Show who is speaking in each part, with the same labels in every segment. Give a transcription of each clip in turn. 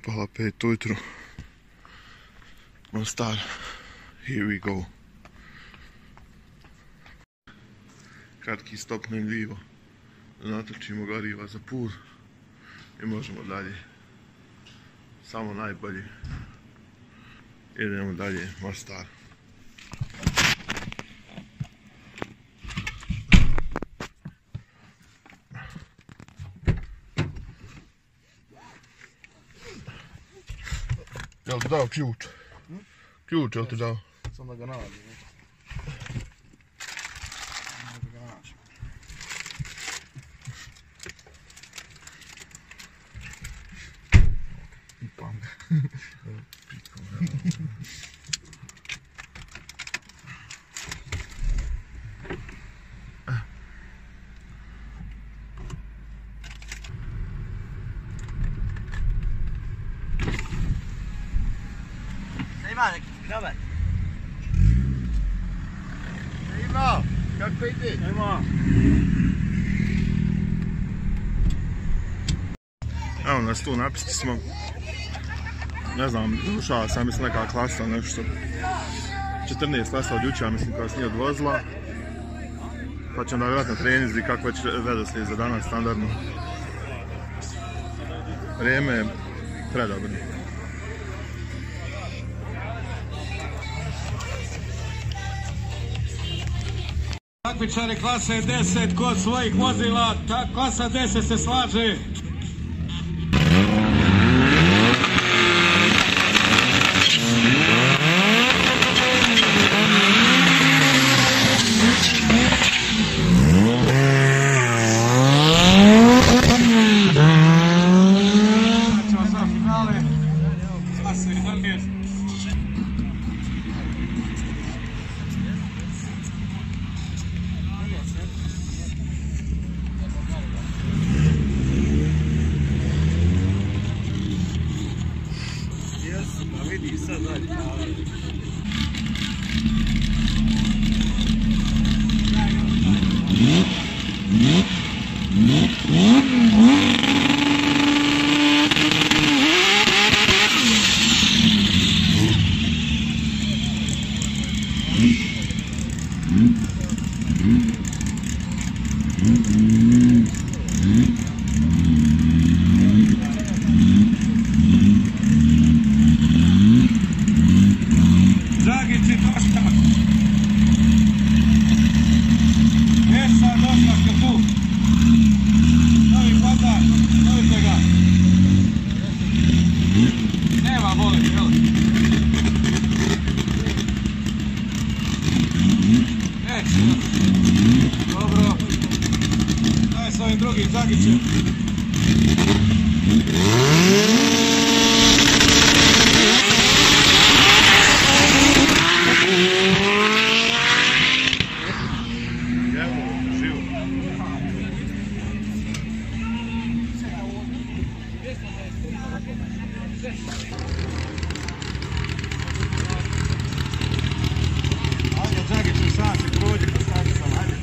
Speaker 1: Pola 5 ujutru. Mostar. Here we go. Kratki stop na Ljivo. Natočimo goriva za pur i možemo dalje. Samo najbolje. Idemo dalje, Mostar. Jel ti dao ključ? Ključ jel ti dao?
Speaker 2: Sam da ga nađem. Pipam ga.
Speaker 3: Ima neki, dobar.
Speaker 1: Ima! Kako ide?
Speaker 2: Ima.
Speaker 1: Evo nas tu, napisali smo. Ne znam, ušao sam, mislim neka klasa, nešto. 14 klasa od jučera, mislim, koja se nije odvozila. Pa ćemo da vjerojatno trenizi kako već redoslijed za danas standardno. Vrijeme je predobro.
Speaker 4: Takmičari klase 10 kod svojih vozila, ta klasa 10 se slaže.
Speaker 2: Vidi sad dalje.
Speaker 4: Dragici Toška. Esa Doška tu. Novi Pazar, Novi Pega. Nema bolesti, jel? Neće. Dobro. Daj s ovim drugim Zagićem. Ajde, Đagiću, sam se prođi, postavi sam, ajde.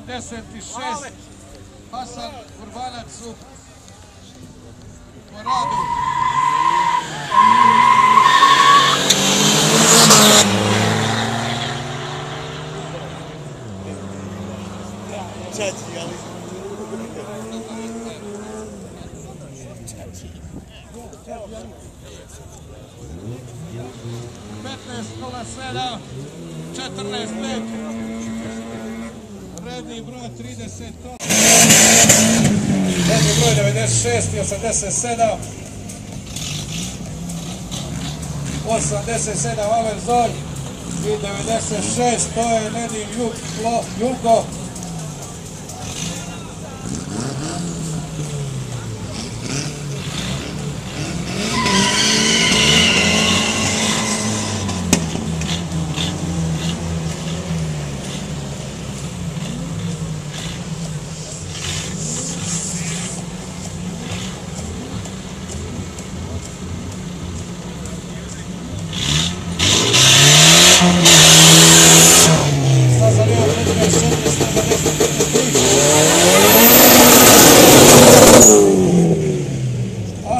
Speaker 4: 86, Hasan Urbanac u Moradu.
Speaker 3: Četiri, ali...
Speaker 4: 15.07, 14.5, redni broj 38, redni broj 96 i 87, 87 Aver Zoj i 96, to je Nedim Julko.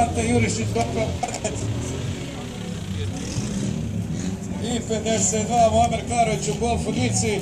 Speaker 4: Ante Jurišić, dobro. I 52 Muamer Karović u Golfu Nici.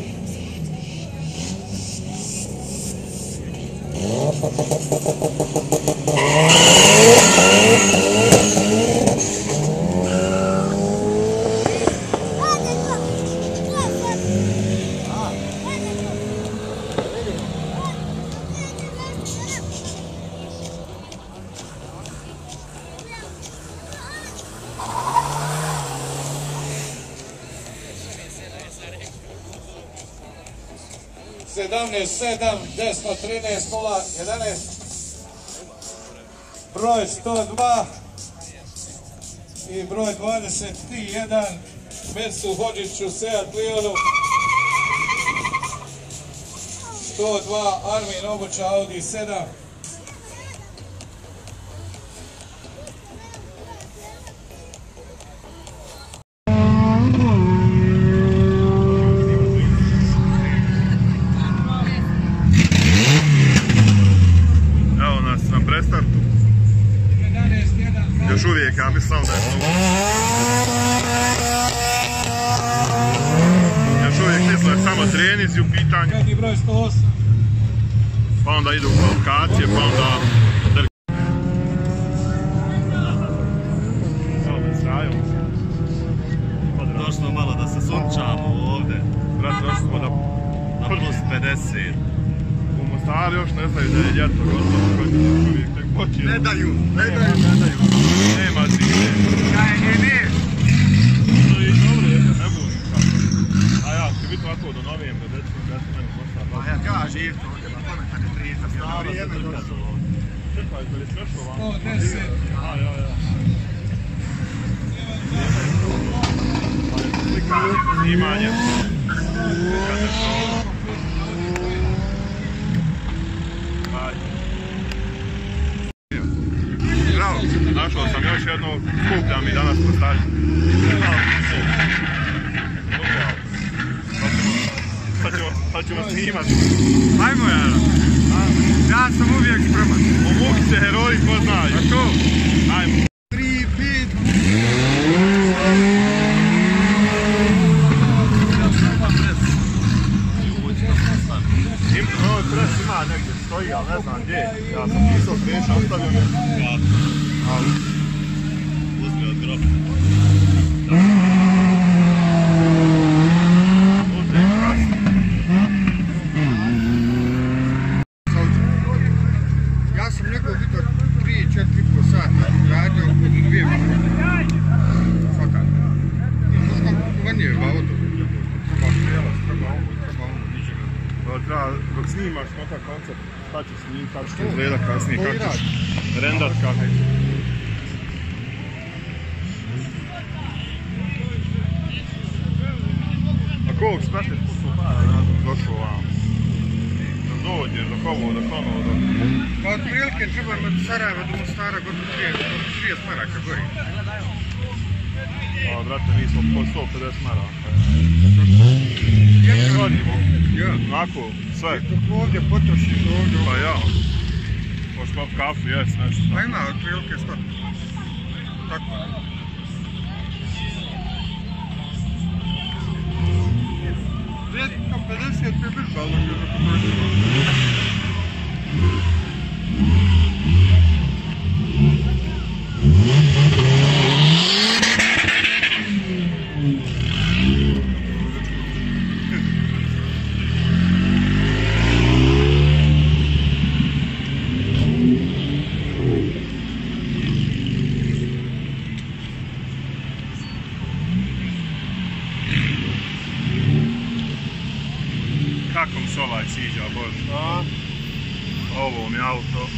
Speaker 4: Sedamnaest 7, desno 13, 0, 11, broj 102 i broj 21, Mesu Hodžiću, Seat Leonu, 102, Armin Obuća, Audi 7.
Speaker 1: Još uvijek, ja mislim da je to... Još uvijek mislim da je samo trenizi u pitanju.
Speaker 4: Redni broj 108.
Speaker 1: Pa onda idu kvalifikacije, pa onda...
Speaker 2: Došlo malo da se sunčamo ovdje.
Speaker 1: Brat, došli smo da...
Speaker 2: Na plus 50.
Speaker 1: U Mostaru još ne znaju da je ljeto gotovo, koji će još uvijek tek početi.
Speaker 2: Ne daju.
Speaker 1: Nema zime.
Speaker 2: Ne.
Speaker 1: To je dobro, jer ne budim kako. A ja, će biti ovako do novembra, da se meni Mostar.
Speaker 2: A ja kažem živim ovdje, pa komentar je 30. Stalo vrijeme došlo.
Speaker 1: Čekaj, da li sve što vam?
Speaker 4: 110.
Speaker 1: Ja. Slikanje, snimanje. Bravo, našao sam još jedno, skuplja mi danas postaviti. Sad ćemo snimati.
Speaker 2: Ajmo jara. Ja sam uvijek spreman.
Speaker 1: Omuki se heroji, ko znaju.
Speaker 2: A što?
Speaker 1: Ajmo.
Speaker 2: 3, 5.
Speaker 1: Ovo pres ima negdje stoji, ali ne znam gdje. Ja sam pisao preša, ostavio me. Ali...
Speaker 2: Uzmi od groba.
Speaker 1: Uzme krasno.
Speaker 2: Ja sam nekog vidio 3-4,5 sata radio oko 2 minute. Fakat. Možda manje ba od toga. Treba prijelaz, treba ovo, ničega.
Speaker 1: Treba, dok snimaš neka koncept, šta ćeš snimati, kako ćeš izgledat kasnije, kako ćeš rendat, kako ćeš. Ako ovog sprateš putu para, došao vam. Dođeš dok ovo, dok ono, dok...
Speaker 2: Pa od prilike treba od Sarajeva do Mostara gotovo 30 maraka gori.
Speaker 1: A, brate, mi smo po 150 maraka. Godivo.
Speaker 2: Ja.
Speaker 1: Onako, sve.
Speaker 2: Dok ovdje potrošiš ovdje.
Speaker 1: Pa ja. Poskop kafu, jes, nešto.
Speaker 2: Pa ima otprilike 100. Tako je. Vjetno 50 bi biti, ali mi je zapotrošilo.
Speaker 1: Kako mi se ovaj sviđa, Bože. Ovo mi auto.